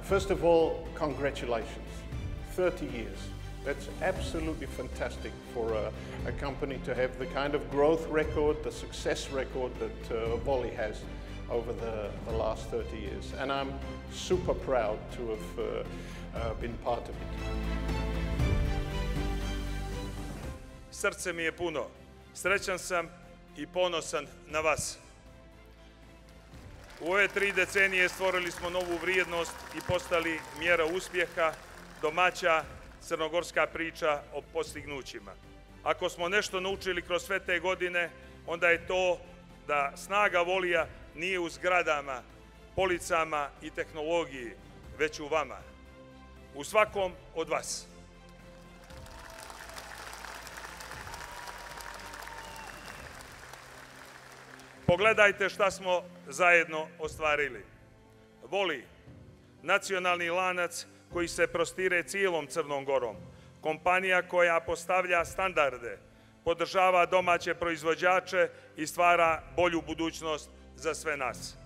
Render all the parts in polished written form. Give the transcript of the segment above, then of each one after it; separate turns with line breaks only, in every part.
First of all, congratulations. 30 years. That's absolutely fantastic for a company to have the kind of growth record, the success record that Volley has over the last 30 years. And I'm super proud to have been part of it.
Srce mi je puno. Srećan sam i ponosan na vas. U ove 3 decenije stvorili smo novu vrijednost i postali mjera uspjeha, domaća crnogorska priča o postignućima. Ako smo nešto naučili kroz sve te godine, onda je to da snaga Volleyja nije u zgradama, policama i tehnologiji, već u vama, u svakom od vas. Pogledajte šta smo zajedno ostvarili. Volley, nacionalni lanac koji se prostire cijelom Crnom Gorom, kompanija koja postavlja standarde, podržava domaće proizvođače i stvara bolju budućnost za sve nas.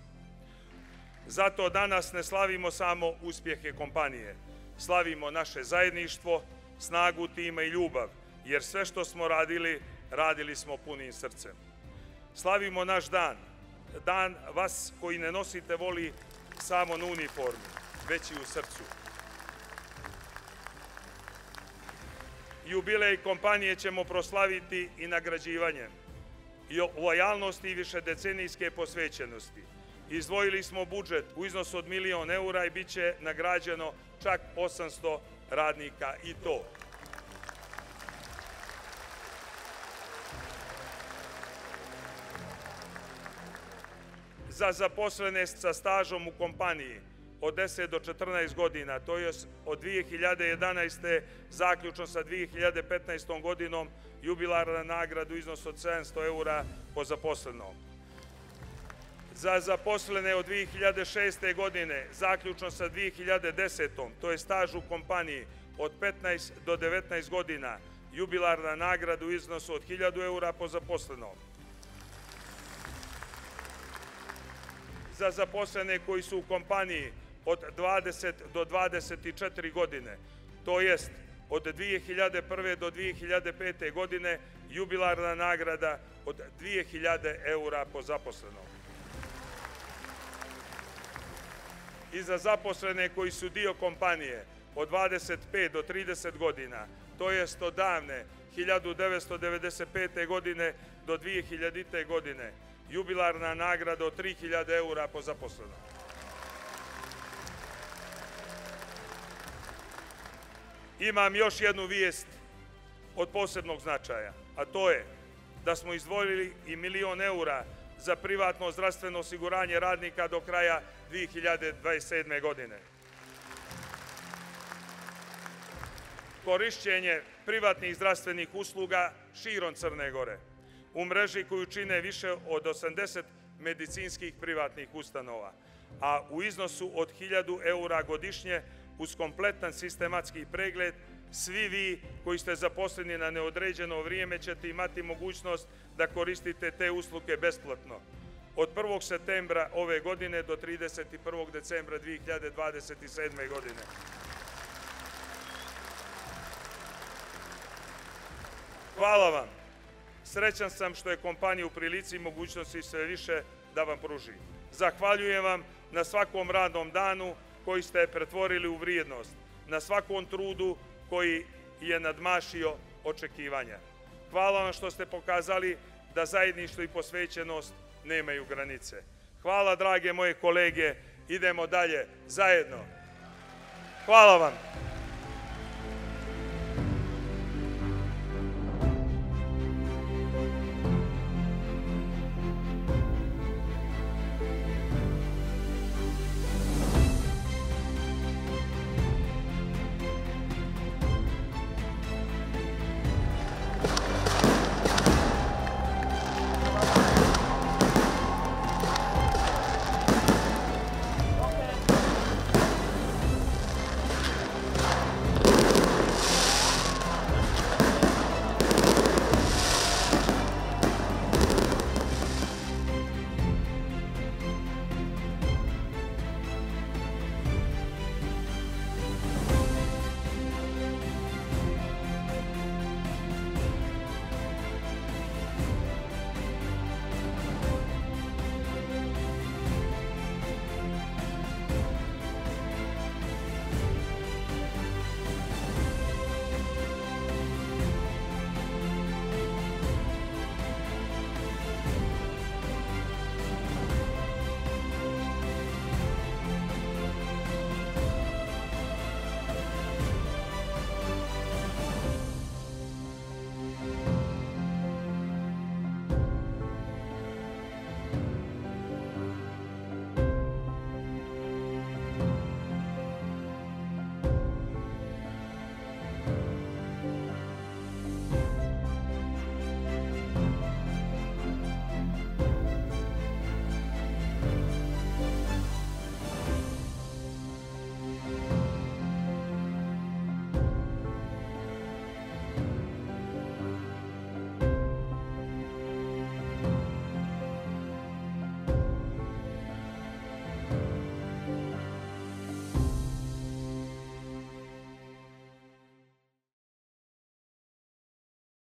Zato danas ne slavimo samo uspjehe kompanije, slavimo naše zajedništvo, snagu tima i ljubav, jer sve što smo radili, radili smo punim srcem. Slavimo naš dan, dan vas koji ne nosite Volley samo na uniformi, već i u srcu. Jubilej kompanije ćemo proslaviti i nagrađivanjem i lojalnosti i višedecenijske posvećenosti. Izdvojili smo budžet u iznosu od 1 000 000 eura i bit će nagrađeno čak 800 radnika i to. Za zaposlene sa stažom u kompaniji od 10 do 14 godina, to je od 2011. zaključno sa 2015. godinom, jubilarna nagrada u iznosu od 700 eura po zaposlenom. Za zaposlene od 2006. godine, zaključno sa 2010. to je staž u kompaniji od 15 do 19 godina, jubilarna nagrada u iznosu od 1000 eura po zaposlenom. Za zaposlene koji su u kompaniji od 20 do 24 godine, to jest od 2001. do 2005. godine, jubilarna nagrada od 2000 eura po zaposlenom. I za zaposlene koji su dio kompanije od 25 do 30 godina, to jest od davne 1995. godine do 2000. godine, jubilarna nagrada od 3000 eura po zaposlenom. Imam još jednu vijest od posebnog značaja, a to je da smo izdvojili i 1 000 000 eura za privatno zdravstveno osiguranje radnika do kraja 2027. godine. Korišćenje privatnih zdravstvenih usluga širom Crne Gore u mreži koju čine više od 80 medicinskih privatnih ustanova, a u iznosu od 1000 eura godišnje uz kompletan sistematski pregled, svi vi koji ste zaposleni na neodređeno vrijeme ćete imati mogućnost da koristite te usluge besplatno. Od 1. septembra ove godine do 31. decembra 2027. godine. Hvala vam. Srećan sam što je kompanija u prilici i mogućnosti sve više da vam pruži. Zahvaljujem vam na svakom radnom danu koji ste pretvorili u vrijednost, na svakom trudu koji je nadmašio očekivanja. Hvala vam što ste pokazali da zajedništvo i posvećenost nemaju granice. Hvala, drage moje kolege, idemo dalje zajedno. Hvala vam.